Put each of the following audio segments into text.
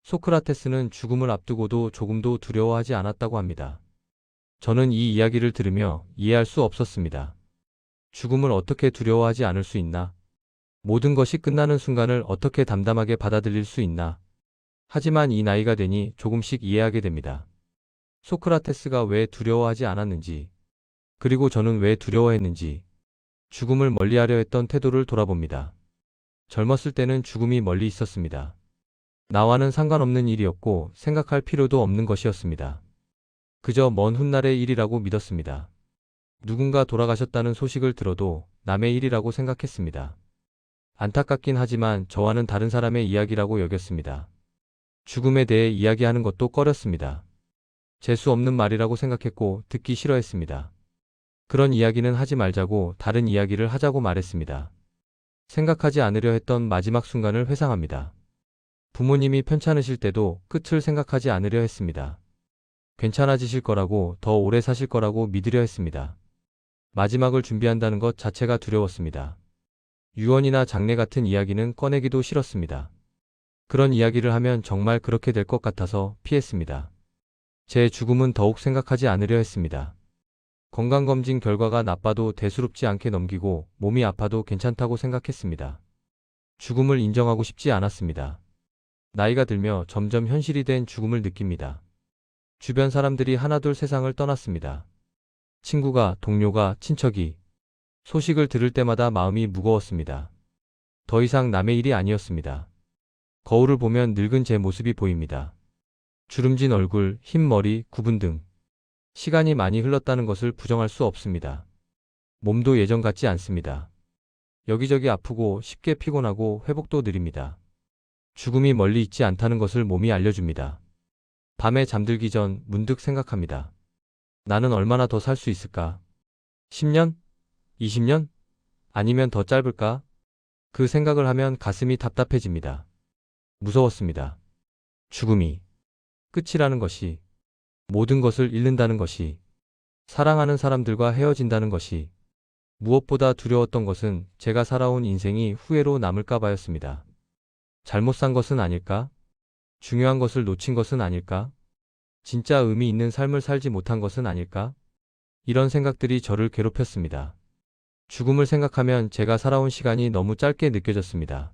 소크라테스는 죽음을 앞두고도 조금도 두려워하지 않았다고 합니다. 저는 이 이야기를 들으며 이해할 수 없었습니다. 죽음을 어떻게 두려워하지 않을 수 있나? 모든 것이 끝나는 순간을 어떻게 담담하게 받아들일 수 있나? 하지만 이 나이가 되니 조금씩 이해하게 됩니다. 소크라테스가 왜 두려워하지 않았는지, 그리고 저는 왜 두려워했는지, 죽음을 멀리하려 했던 태도를 돌아봅니다. 젊었을 때는 죽음이 멀리 있었습니다. 나와는 상관없는 일이었고 생각할 필요도 없는 것이었습니다. 그저 먼 훗날의 일이라고 믿었습니다. 누군가 돌아가셨다는 소식을 들어도 남의 일이라고 생각했습니다. 안타깝긴 하지만 저와는 다른 사람의 이야기라고 여겼습니다. 죽음에 대해 이야기하는 것도 꺼렸습니다. 재수 없는 말이라고 생각했고 듣기 싫어했습니다. 그런 이야기는 하지 말자고 다른 이야기를 하자고 말했습니다. 생각하지 않으려 했던 마지막 순간을 회상합니다. 부모님이 편찮으실 때도 끝을 생각하지 않으려 했습니다. 괜찮아지실 거라고, 더 오래 사실 거라고 믿으려 했습니다. 마지막을 준비한다는 것 자체가 두려웠습니다. 유언이나 장례 같은 이야기는 꺼내기도 싫었습니다. 그런 이야기를 하면 정말 그렇게 될 것 같아서 피했습니다. 제 죽음은 더욱 생각하지 않으려 했습니다. 건강검진 결과가 나빠도 대수롭지 않게 넘기고 몸이 아파도 괜찮다고 생각했습니다. 죽음을 인정하고 싶지 않았습니다. 나이가 들며 점점 현실이 된 죽음을 느낍니다. 주변 사람들이 하나둘 세상을 떠났습니다. 친구가, 동료가, 친척이 소식을 들을 때마다 마음이 무거웠습니다. 더 이상 남의 일이 아니었습니다. 거울을 보면 늙은 제 모습이 보입니다. 주름진 얼굴, 흰 머리, 구분 등 시간이 많이 흘렀다는 것을 부정할 수 없습니다. 몸도 예전 같지 않습니다. 여기저기 아프고 쉽게 피곤하고 회복도 느립니다. 죽음이 멀리 있지 않다는 것을 몸이 알려줍니다. 밤에 잠들기 전 문득 생각합니다. 나는 얼마나 더 살 수 있을까? 10년? 20년? 아니면 더 짧을까? 그 생각을 하면 가슴이 답답해집니다. 무서웠습니다. 죽음이 끝이라는 것이, 모든 것을 잃는다는 것이, 사랑하는 사람들과 헤어진다는 것이, 무엇보다 두려웠던 것은 제가 살아온 인생이 후회로 남을까 봐였습니다. 잘못 산 것은 아닐까? 중요한 것을 놓친 것은 아닐까? 진짜 의미 있는 삶을 살지 못한 것은 아닐까? 이런 생각들이 저를 괴롭혔습니다. 죽음을 생각하면 제가 살아온 시간이 너무 짧게 느껴졌습니다.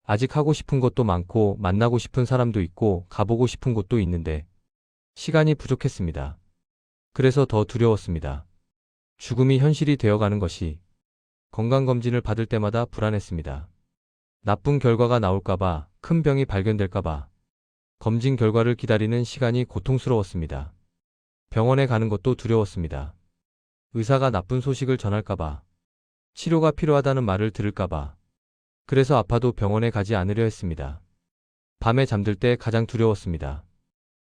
아직 하고 싶은 것도 많고 만나고 싶은 사람도 있고 가보고 싶은 곳도 있는데 시간이 부족했습니다. 그래서 더 두려웠습니다. 죽음이 현실이 되어가는 것이, 건강검진을 받을 때마다 불안했습니다. 나쁜 결과가 나올까봐, 큰 병이 발견될까봐, 검진 결과를 기다리는 시간이 고통스러웠습니다. 병원에 가는 것도 두려웠습니다. 의사가 나쁜 소식을 전할까봐, 치료가 필요하다는 말을 들을까봐, 그래서 아파도 병원에 가지 않으려 했습니다. 밤에 잠들 때 가장 두려웠습니다.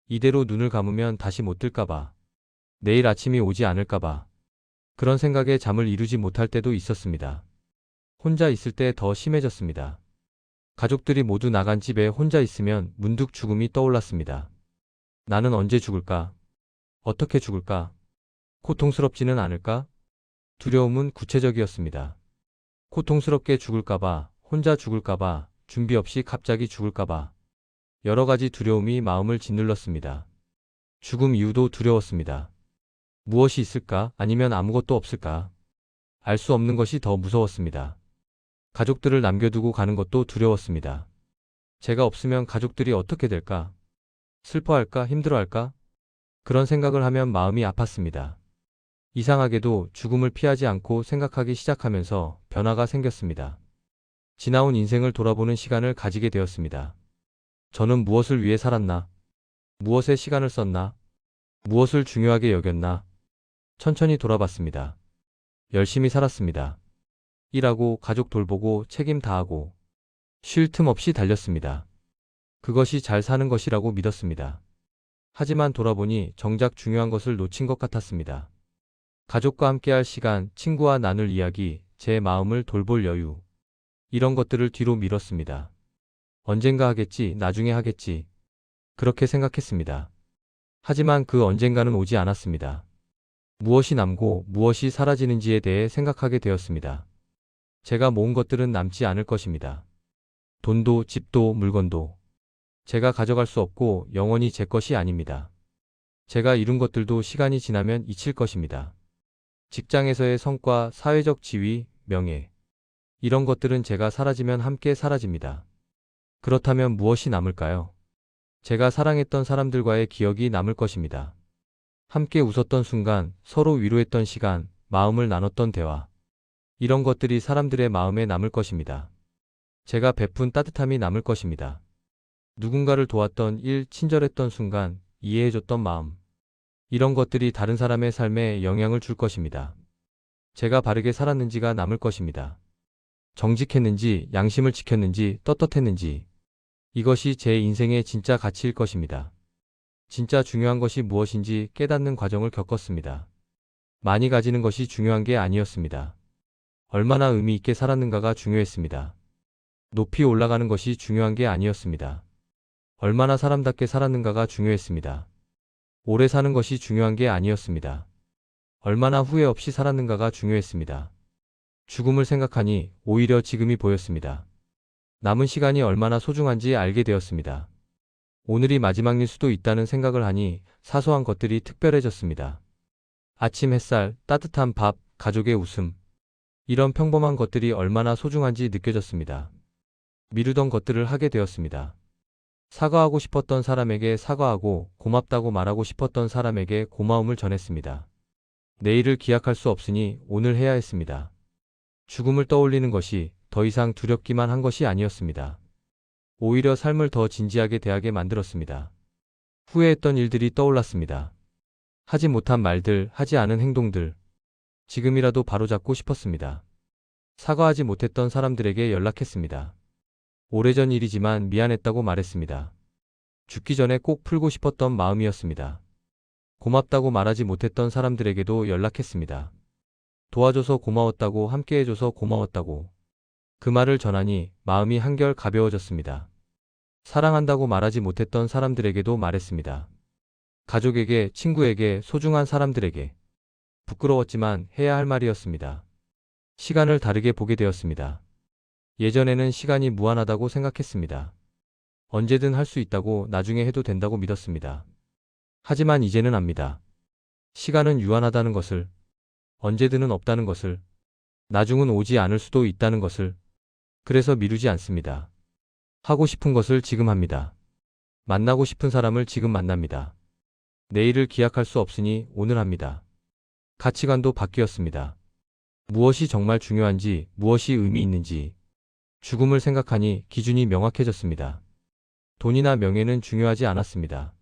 이대로 눈을 감으면 다시 못 뜰까봐, 내일 아침이 오지 않을까봐, 그런 생각에 잠을 이루지 못할 때도 있었습니다. 혼자 있을 때 더 심해졌습니다. 가족들이 모두 나간 집에 혼자 있으면 문득 죽음이 떠올랐습니다. 나는 언제 죽을까? 어떻게 죽을까? 고통스럽지는 않을까? 두려움은 구체적이었습니다. 고통스럽게 죽을까봐, 혼자 죽을까봐, 준비 없이 갑자기 죽을까봐. 여러 가지 두려움이 마음을 짓눌렀습니다. 죽음 이유도 두려웠습니다. 무엇이 있을까? 아니면 아무것도 없을까? 알 수 없는 것이 더 무서웠습니다. 가족들을 남겨두고 가는 것도 두려웠습니다. 제가 없으면 가족들이 어떻게 될까? 슬퍼할까? 힘들어할까? 그런 생각을 하면 마음이 아팠습니다. 이상하게도 죽음을 피하지 않고 생각하기 시작하면서 변화가 생겼습니다. 지나온 인생을 돌아보는 시간을 가지게 되었습니다. 저는 무엇을 위해 살았나? 무엇에 시간을 썼나? 무엇을 중요하게 여겼나? 천천히 돌아봤습니다. 열심히 살았습니다. 일하고 가족 돌보고 책임 다하고 쉴 틈 없이 달렸습니다. 그것이 잘 사는 것이라고 믿었습니다. 하지만 돌아보니 정작 중요한 것을 놓친 것 같았습니다. 가족과 함께할 시간, 친구와 나눌 이야기, 제 마음을 돌볼 여유. 이런 것들을 뒤로 미뤘습니다. 언젠가 하겠지, 나중에 하겠지. 그렇게 생각했습니다. 하지만 그 언젠가는 오지 않았습니다. 무엇이 남고 무엇이 사라지는지에 대해 생각하게 되었습니다. 제가 모은 것들은 남지 않을 것입니다. 돈도, 집도, 물건도. 제가 가져갈 수 없고 영원히 제 것이 아닙니다. 제가 이룬 것들도 시간이 지나면 잊힐 것입니다. 직장에서의 성과, 사회적 지위, 명예. 이런 것들은 제가 사라지면 함께 사라집니다. 그렇다면 무엇이 남을까요? 제가 사랑했던 사람들과의 기억이 남을 것입니다. 함께 웃었던 순간, 서로 위로했던 시간, 마음을 나눴던 대화. 이런 것들이 사람들의 마음에 남을 것입니다. 제가 베푼 따뜻함이 남을 것입니다. 누군가를 도왔던 일, 친절했던 순간, 이해해줬던 마음. 이런 것들이 다른 사람의 삶에 영향을 줄 것입니다. 제가 바르게 살았는지가 남을 것입니다. 정직했는지, 양심을 지켰는지, 떳떳했는지. 이것이 제 인생의 진짜 가치일 것입니다. 진짜 중요한 것이 무엇인지 깨닫는 과정을 겪었습니다. 많이 가지는 것이 중요한 게 아니었습니다. 얼마나 의미 있게 살았는가가 중요했습니다. 높이 올라가는 것이 중요한 게 아니었습니다. 얼마나 사람답게 살았는가가 중요했습니다. 오래 사는 것이 중요한 게 아니었습니다. 얼마나 후회 없이 살았는가가 중요했습니다. 죽음을 생각하니 오히려 지금이 보였습니다. 남은 시간이 얼마나 소중한지 알게 되었습니다. 오늘이 마지막일 수도 있다는 생각을 하니 사소한 것들이 특별해졌습니다. 아침 햇살, 따뜻한 밥, 가족의 웃음. 이런 평범한 것들이 얼마나 소중한지 느껴졌습니다. 미루던 것들을 하게 되었습니다. 사과하고 싶었던 사람에게 사과하고 고맙다고 말하고 싶었던 사람에게 고마움을 전했습니다. 내일을 기약할 수 없으니 오늘 해야 했습니다. 죽음을 떠올리는 것이 더 이상 두렵기만 한 것이 아니었습니다. 오히려 삶을 더 진지하게 대하게 만들었습니다. 후회했던 일들이 떠올랐습니다. 하지 못한 말들, 하지 않은 행동들. 지금이라도 바로잡고 싶었습니다. 사과하지 못했던 사람들에게 연락했습니다. 오래전 일이지만 미안했다고 말했습니다. 죽기 전에 꼭 풀고 싶었던 마음이었습니다. 고맙다고 말하지 못했던 사람들에게도 연락했습니다. 도와줘서 고마웠다고, 함께해줘서 고마웠다고. 그 말을 전하니 마음이 한결 가벼워졌습니다. 사랑한다고 말하지 못했던 사람들에게도 말했습니다. 가족에게, 친구에게, 소중한 사람들에게. 부끄러웠지만 해야 할 말이었습니다. 시간을 다르게 보게 되었습니다. 예전에는 시간이 무한하다고 생각했습니다. 언제든 할 수 있다고, 나중에 해도 된다고 믿었습니다. 하지만 이제는 압니다. 시간은 유한하다는 것을, 언제든은 없다는 것을, 나중은 오지 않을 수도 있다는 것을. 그래서 미루지 않습니다. 하고 싶은 것을 지금 합니다. 만나고 싶은 사람을 지금 만납니다. 내일을 기약할 수 없으니 오늘 합니다. 가치관도 바뀌었습니다. 무엇이 정말 중요한지, 무엇이 의미 있는지. 죽음을 생각하니 기준이 명확해졌습니다. 돈이나 명예는 중요하지 않았습니다.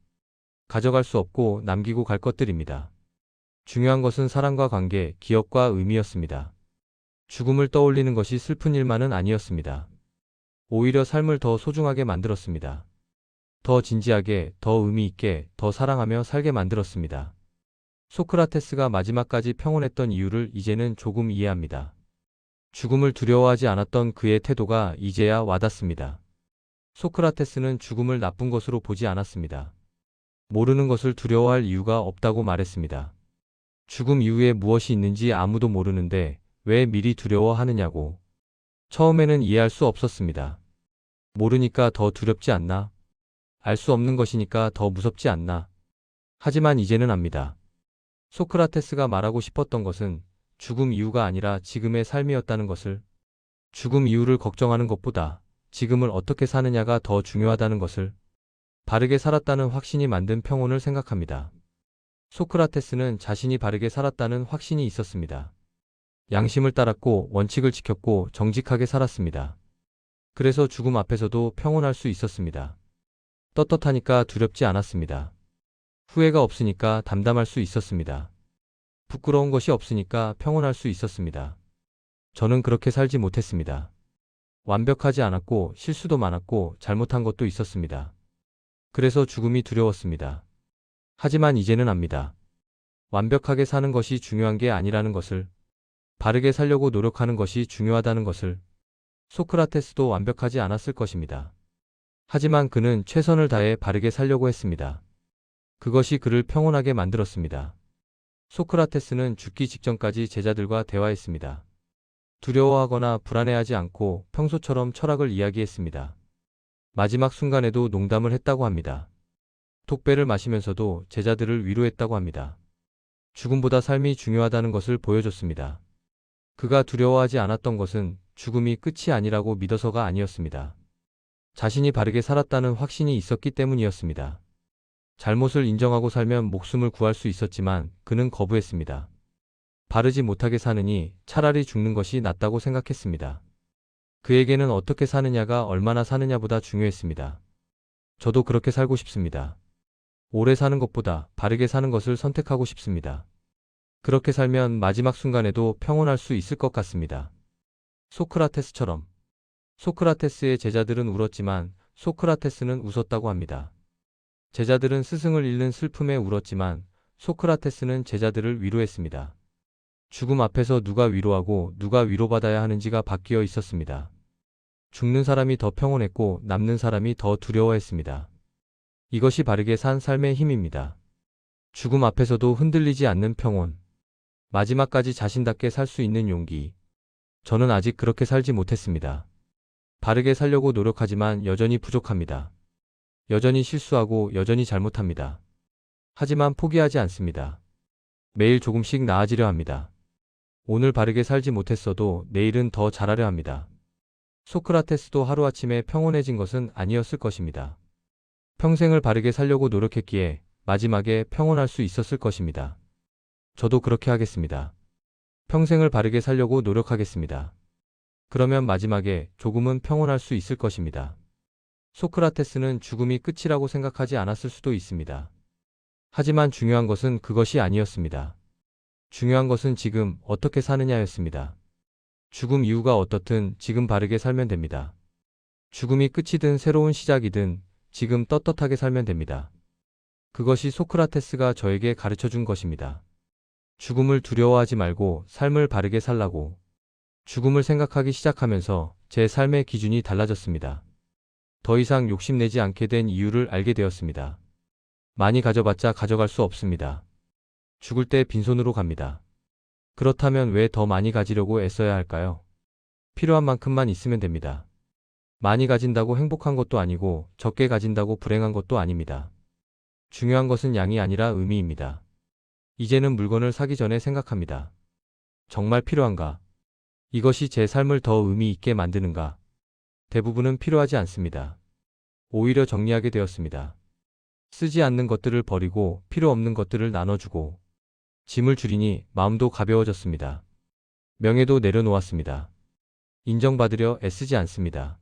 가져갈 수 없고 남기고 갈 것들입니다. 중요한 것은 사랑과 관계, 기억과 의미였습니다. 죽음을 떠올리는 것이 슬픈 일만은 아니었습니다. 오히려 삶을 더 소중하게 만들었습니다. 더 진지하게, 더 의미 있게, 더 사랑하며 살게 만들었습니다. 소크라테스가 마지막까지 평온했던 이유를 이제는 조금 이해합니다. 죽음을 두려워하지 않았던 그의 태도가 이제야 와닿습니다. 소크라테스는 죽음을 나쁜 것으로 보지 않았습니다. 모르는 것을 두려워할 이유가 없다고 말했습니다. 죽음 이후에 무엇이 있는지 아무도 모르는데 왜 미리 두려워하느냐고. 처음에는 이해할 수 없었습니다. 모르니까 더 두렵지 않나? 알 수 없는 것이니까 더 무섭지 않나? 하지만 이제는 압니다. 소크라테스가 말하고 싶었던 것은 죽음 이후가 아니라 지금의 삶이었다는 것을, 죽음 이후를 걱정하는 것보다 지금을 어떻게 사느냐가 더 중요하다는 것을, 바르게 살았다는 확신이 만든 평온을 생각합니다. 소크라테스는 자신이 바르게 살았다는 확신이 있었습니다. 양심을 따랐고 원칙을 지켰고 정직하게 살았습니다. 그래서 죽음 앞에서도 평온할 수 있었습니다. 떳떳하니까 두렵지 않았습니다. 후회가 없으니까 담담할 수 있었습니다. 부끄러운 것이 없으니까 평온할 수 있었습니다. 저는 그렇게 살지 못했습니다. 완벽하지 않았고 실수도 많았고 잘못한 것도 있었습니다. 그래서 죽음이 두려웠습니다. 하지만 이제는 압니다. 완벽하게 사는 것이 중요한 게 아니라는 것을, 바르게 살려고 노력하는 것이 중요하다는 것을. 소크라테스도 완벽하지 않았을 것입니다. 하지만 그는 최선을 다해 바르게 살려고 했습니다. 그것이 그를 평온하게 만들었습니다. 소크라테스는 죽기 직전까지 제자들과 마지막 순간에도 농담을 했다고 합니다. 톡배를 마시면서도 제자들을 위로했다고 합니다. 죽음보다 삶이 중요하다는 것을 보여줬습니다. 그가 두려워하지 않았던 것은 죽음이 끝이 아니라고 믿어서가 아니었습니다. 자신이 바르게 살았다는 확신이 있었기 때문이었습니다. 잘못을 인정하고 살면 목숨을 구할 수 있었지만 그는 거부했습니다. 바르지 못하게 사느니 차라리 죽는 것이 낫다고 생각했습니다. 그에게는 어떻게 사느냐가 얼마나 사느냐보다 중요했습니다. 저도 그렇게 살고 싶습니다. 오래 사는 것보다 바르게 사는 것을 선택하고 싶습니다. 그렇게 살면 마지막 순간에도 평온할 수 있을 것 같습니다. 소크라테스처럼. 소크라테스의 제자들은 울었지만 소크라테스는 웃었다고 합니다. 제자들은 스승을 잃는 슬픔에 울었지만 소크라테스는 제자들을 위로했습니다. 죽음 앞에서 누가 위로하고 누가 위로받아야 하는지가 바뀌어 있었습니다. 죽는 사람이 더 평온했고 남는 사람이 더 두려워했습니다. 이것이 바르게 산 삶의 힘입니다. 죽음 앞에서도 흔들리지 않는 평온. 마지막까지 자신답게 살 수 있는 용기. 저는 아직 그렇게 살지 못했습니다. 바르게 살려고 노력하지만 여전히 부족합니다. 여전히 실수하고 여전히 잘못합니다. 하지만 포기하지 않습니다. 매일 조금씩 나아지려 합니다. 오늘 바르게 살지 못했어도 내일은 더 잘하려 합니다. 소크라테스도 하루아침에 평온해진 것은 아니었을 것입니다. 평생을 바르게 살려고 노력했기에 마지막에 평온할 수 있었을 것입니다. 저도 그렇게 하겠습니다. 평생을 바르게 살려고 노력하겠습니다. 그러면 마지막에 조금은 평온할 수 있을 것입니다. 소크라테스는 죽음이 끝이라고 생각하지 않았을 수도 있습니다. 하지만 중요한 것은 그것이 아니었습니다. 중요한 것은 지금 어떻게 사느냐였습니다. 죽음 이후가 어떻든 지금 바르게 살면 됩니다. 죽음이 끝이든 새로운 시작이든 지금 떳떳하게 살면 됩니다. 그것이 소크라테스가 저에게 가르쳐 준 것입니다. 죽음을 두려워하지 말고 삶을 바르게 살라고. 죽음을 생각하기 시작하면서 제 삶의 기준이 달라졌습니다. 더 이상 욕심내지 않게 된 이유를 알게 되었습니다. 많이 가져봤자 가져갈 수 없습니다. 죽을 때 빈손으로 갑니다. 그렇다면 왜 더 많이 가지려고 애써야 할까요? 필요한 만큼만 있으면 됩니다. 많이 가진다고 행복한 것도 아니고 적게 가진다고 불행한 것도 아닙니다. 중요한 것은 양이 아니라 의미입니다. 이제는 물건을 사기 전에 생각합니다. 정말 필요한가? 이것이 제 삶을 더 의미 있게 만드는가? 대부분은 필요하지 않습니다. 오히려 정리하게 되었습니다. 쓰지 않는 것들을 버리고 필요 없는 것들을 나눠주고 짐을 줄이니 마음도 가벼워졌습니다. 명예도 내려놓았습니다. 인정받으려 애쓰지 않습니다.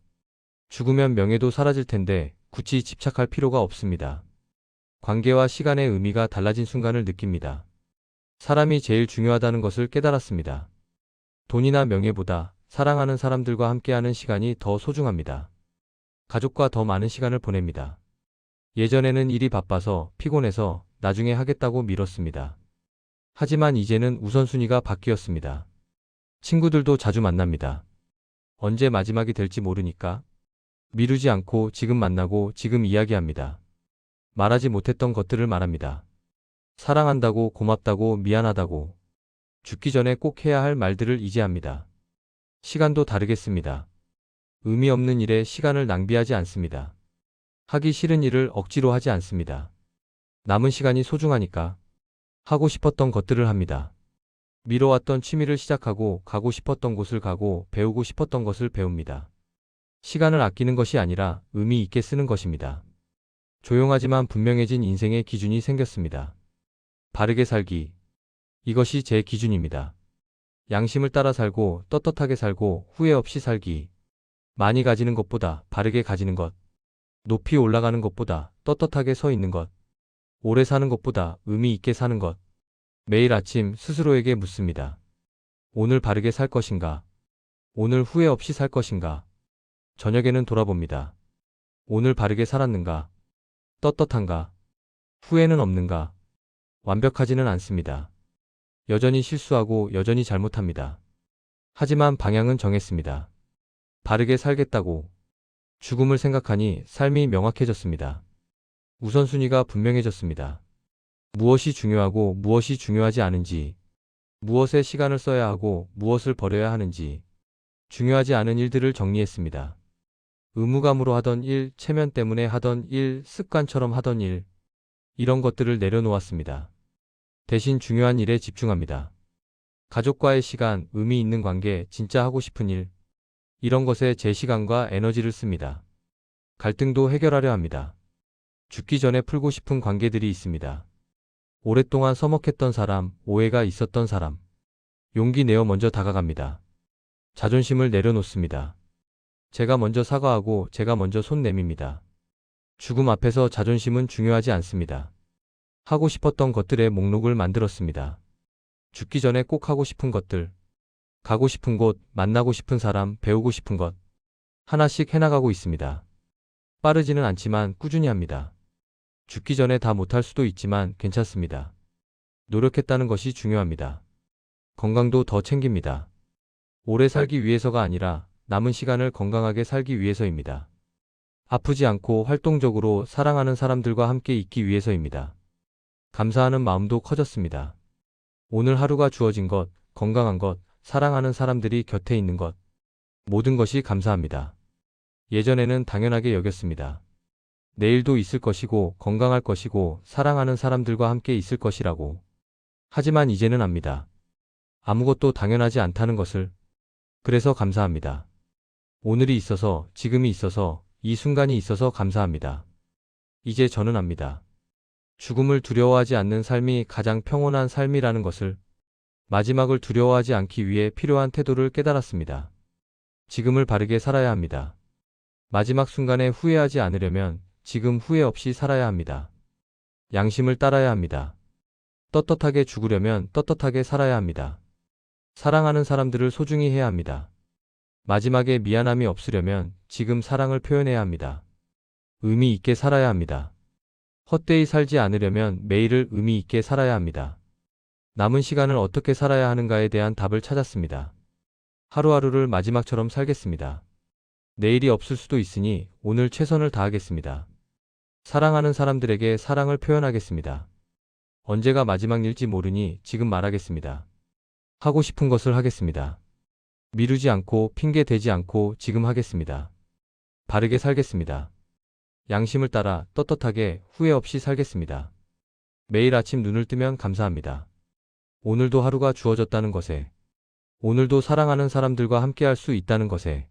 죽으면 명예도 사라질 텐데 굳이 집착할 필요가 없습니다. 관계와 시간의 의미가 달라진 순간을 느낍니다. 사람이 제일 중요하다는 것을 깨달았습니다. 돈이나 명예보다 사랑하는 사람들과 함께하는 시간이 더 소중합니다. 가족과 더 많은 시간을 보냅니다. 예전에는 일이 바빠서 피곤해서 나중에 하겠다고 미뤘습니다. 하지만 이제는 우선순위가 바뀌었습니다. 친구들도 자주 만납니다. 언제 마지막이 될지 모르니까 미루지 않고 지금 만나고 지금 이야기합니다. 말하지 못했던 것들을 말합니다. 사랑한다고, 고맙다고, 미안하다고. 죽기 전에 꼭 해야 할 말들을 이제 합니다. 시간도 다르겠습니다. 의미 없는 일에 시간을 낭비하지 않습니다. 하기 싫은 일을 억지로 하지 않습니다. 남은 시간이 소중하니까 하고 싶었던 것들을 합니다. 미뤄왔던 취미를 시작하고 가고 싶었던 곳을 가고 배우고 싶었던 것을 배웁니다. 시간을 아끼는 것이 아니라 의미 있게 쓰는 것입니다. 조용하지만 분명해진 인생의 기준이 생겼습니다. 바르게 살기. 이것이 제 기준입니다. 양심을 따라 살고 떳떳하게 살고 후회 없이 살기. 많이 가지는 것보다 바르게 가지는 것. 높이 올라가는 것보다 떳떳하게 서 있는 것. 오래 사는 것보다 의미 있게 사는 것. 매일 아침 스스로에게 묻습니다. 오늘 바르게 살 것인가? 오늘 후회 없이 살 것인가? 저녁에는 돌아봅니다. 오늘 바르게 살았는가? 떳떳한가? 후회는 없는가? 완벽하지는 않습니다. 여전히 실수하고 여전히 잘못합니다. 하지만 방향은 정했습니다. 바르게 살겠다고. 죽음을 생각하니 삶이 명확해졌습니다. 우선순위가 분명해졌습니다. 무엇이 중요하고 무엇이 중요하지 않은지, 무엇에 시간을 써야 하고 무엇을 버려야 하는지, 중요하지 않은 일들을 정리했습니다. 의무감으로 하던 일, 체면 때문에 하던 일, 습관처럼 하던 일, 이런 것들을 내려놓았습니다. 대신 중요한 일에 집중합니다. 가족과의 시간, 의미 있는 관계, 진짜 하고 싶은 일, 이런 것에 제 시간과 에너지를 씁니다. 갈등도 해결하려 합니다. 죽기 전에 풀고 싶은 관계들이 있습니다. 오랫동안 서먹했던 사람, 오해가 있었던 사람, 용기 내어 먼저 다가갑니다. 자존심을 내려놓습니다. 제가 먼저 사과하고 제가 먼저 손 내밉니다. 죽음 앞에서 자존심은 중요하지 않습니다. 하고 싶었던 것들의 목록을 만들었습니다. 죽기 전에 꼭 하고 싶은 것들, 가고 싶은 곳, 만나고 싶은 사람, 배우고 싶은 것, 하나씩 해나가고 있습니다. 빠르지는 않지만 꾸준히 합니다. 죽기 전에 다 못할 수도 있지만 괜찮습니다. 노력했다는 것이 중요합니다. 건강도 더 챙깁니다. 오래 살기 위해서가 아니라 남은 시간을 건강하게 살기 위해서입니다. 아프지 않고 활동적으로 사랑하는 사람들과 함께 있기 위해서입니다. 감사하는 마음도 커졌습니다. 오늘 하루가 주어진 것, 건강한 것, 사랑하는 사람들이 곁에 있는 것, 모든 것이 감사합니다. 예전에는 당연하게 여겼습니다. 내일도 있을 것이고 건강할 것이고 사랑하는 사람들과 함께 있을 것이라고. 하지만 이제는 압니다. 아무것도 당연하지 않다는 것을. 그래서 감사합니다. 오늘이 있어서, 지금이 있어서, 이 순간이 있어서 감사합니다. 이제 저는 압니다. 죽음을 두려워하지 않는 삶이 가장 평온한 삶이라는 것을, 마지막을 두려워하지 않기 위해 필요한 태도를 깨달았습니다. 지금을 바르게 살아야 합니다. 마지막 순간에 후회하지 않으려면 지금 후회 없이 살아야 합니다. 양심을 따라야 합니다. 떳떳하게 죽으려면 떳떳하게 살아야 합니다. 사랑하는 사람들을 소중히 해야 합니다. 마지막에 미안함이 없으려면 지금 사랑을 표현해야 합니다. 의미 있게 살아야 합니다. 헛되이 살지 않으려면 매일을 의미 있게 살아야 합니다. 남은 시간을 어떻게 살아야 하는가에 대한 답을 찾았습니다. 하루하루를 마지막처럼 살겠습니다. 내일이 없을 수도 있으니 오늘 최선을 다하겠습니다. 사랑하는 사람들에게 사랑을 표현하겠습니다. 언제가 마지막일지 모르니 지금 말하겠습니다. 하고 싶은 것을 하겠습니다. 미루지 않고 핑계 대지 않고 지금 하겠습니다. 바르게 살겠습니다. 양심을 따라 떳떳하게 후회 없이 살겠습니다. 매일 아침 눈을 뜨면 감사합니다. 오늘도 하루가 주어졌다는 것에, 오늘도 사랑하는 사람들과 함께할 수 있다는 것에,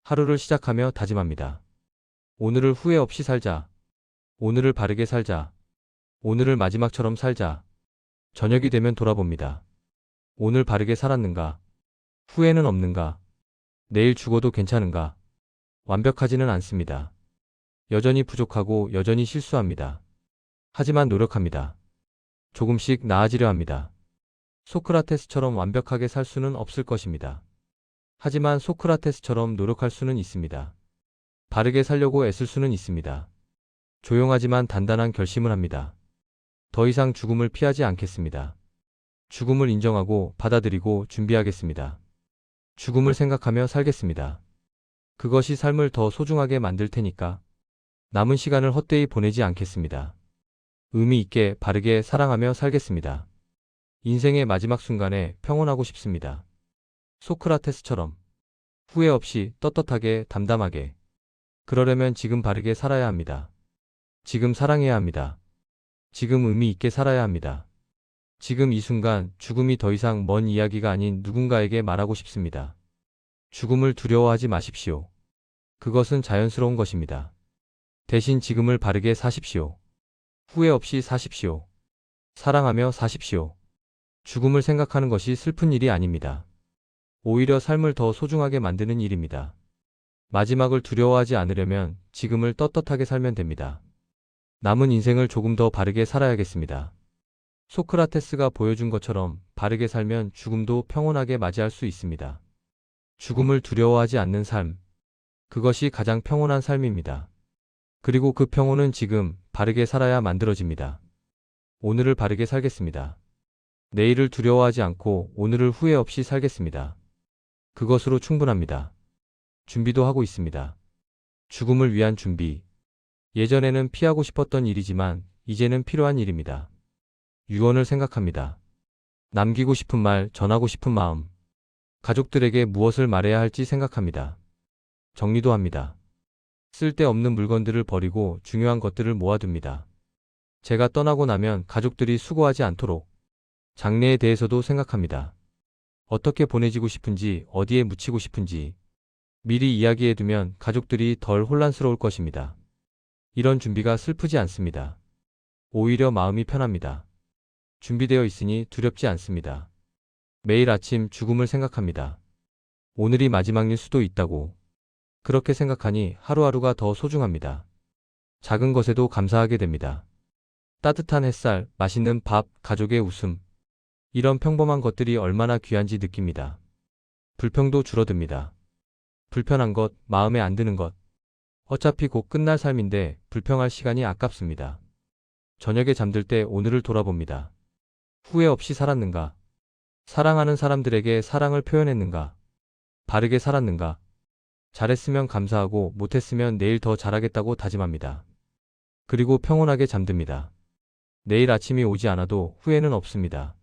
하루를 시작하며 다짐합니다. 오늘을 후회 없이 살자. 오늘을 바르게 살자. 오늘을 마지막처럼 살자. 저녁이 되면 돌아봅니다. 오늘 바르게 살았는가? 후회는 없는가? 내일 죽어도 괜찮은가? 완벽하지는 않습니다. 여전히 부족하고 여전히 실수합니다. 하지만 노력합니다. 조금씩 나아지려 합니다. 소크라테스처럼 완벽하게 살 수는 없을 것입니다. 하지만 소크라테스처럼 노력할 수는 있습니다. 바르게 살려고 애쓸 수는 있습니다. 조용하지만 단단한 결심을 합니다. 더 이상 죽음을 피하지 않겠습니다. 죽음을 인정하고 받아들이고 준비하겠습니다. 죽음을 생각하며 살겠습니다. 그것이 삶을 더 소중하게 만들 테니까. 남은 시간을 헛되이 보내지 않겠습니다. 의미 있게 바르게 사랑하며 살겠습니다. 인생의 마지막 순간에 평온하고 싶습니다. 소크라테스처럼 후회 없이 떳떳하게 담담하게. 그러려면 지금 바르게 살아야 합니다. 지금 사랑해야 합니다. 지금 의미 있게 살아야 합니다. 지금 이 순간 죽음이 더 이상 먼 이야기가 아닌 누군가에게 말하고 싶습니다. 죽음을 두려워하지 마십시오. 그것은 자연스러운 것입니다. 대신 지금을 바르게 사십시오. 후회 없이 사십시오. 사랑하며 사십시오. 죽음을 생각하는 것이 슬픈 일이 아닙니다. 오히려 삶을 더 소중하게 만드는 일입니다. 마지막을 두려워하지 않으려면 지금을 떳떳하게 살면 됩니다. 남은 인생을 조금 더 바르게 살아야겠습니다. 소크라테스가 보여준 것처럼 바르게 살면 죽음도 평온하게 맞이할 수 있습니다. 죽음을 두려워하지 않는 삶. 그것이 가장 평온한 삶입니다. 그리고 그 평온은 지금 바르게 살아야 만들어집니다. 오늘을 바르게 살겠습니다. 내일을 두려워하지 않고 오늘을 후회 없이 살겠습니다. 그것으로 충분합니다. 준비도 하고 있습니다. 죽음을 위한 준비. 예전에는 피하고 싶었던 일이지만 이제는 필요한 일입니다. 유언을 생각합니다. 남기고 싶은 말, 전하고 싶은 마음. 가족들에게 무엇을 말해야 할지 생각합니다. 정리도 합니다. 쓸데없는 물건들을 버리고 중요한 것들을 모아둡니다. 제가 떠나고 나면 가족들이 수고하지 않도록 장래에 대해서도 생각합니다. 어떻게 보내지고 싶은지, 어디에 묻히고 싶은지 미리 이야기해두면 가족들이 덜 혼란스러울 것입니다. 이런 준비가 슬프지 않습니다. 오히려 마음이 편합니다. 준비되어 있으니 두렵지 않습니다. 매일 아침 죽음을 생각합니다. 오늘이 마지막일 수도 있다고. 그렇게 생각하니 하루하루가 더 소중합니다. 작은 것에도 감사하게 됩니다. 따뜻한 햇살, 맛있는 밥, 가족의 웃음. 이런 평범한 것들이 얼마나 귀한지 느낍니다. 불평도 줄어듭니다. 불편한 것, 마음에 안 드는 것. 어차피 곧 끝날 삶인데 불평할 시간이 아깝습니다. 저녁에 잠들 때 오늘을 돌아봅니다. 후회 없이 살았는가? 사랑하는 사람들에게 사랑을 표현했는가? 바르게 살았는가? 잘했으면 감사하고 못했으면 내일 더 잘하겠다고 다짐합니다. 그리고 평온하게 잠듭니다. 내일 아침이 오지 않아도 후회는 없습니다.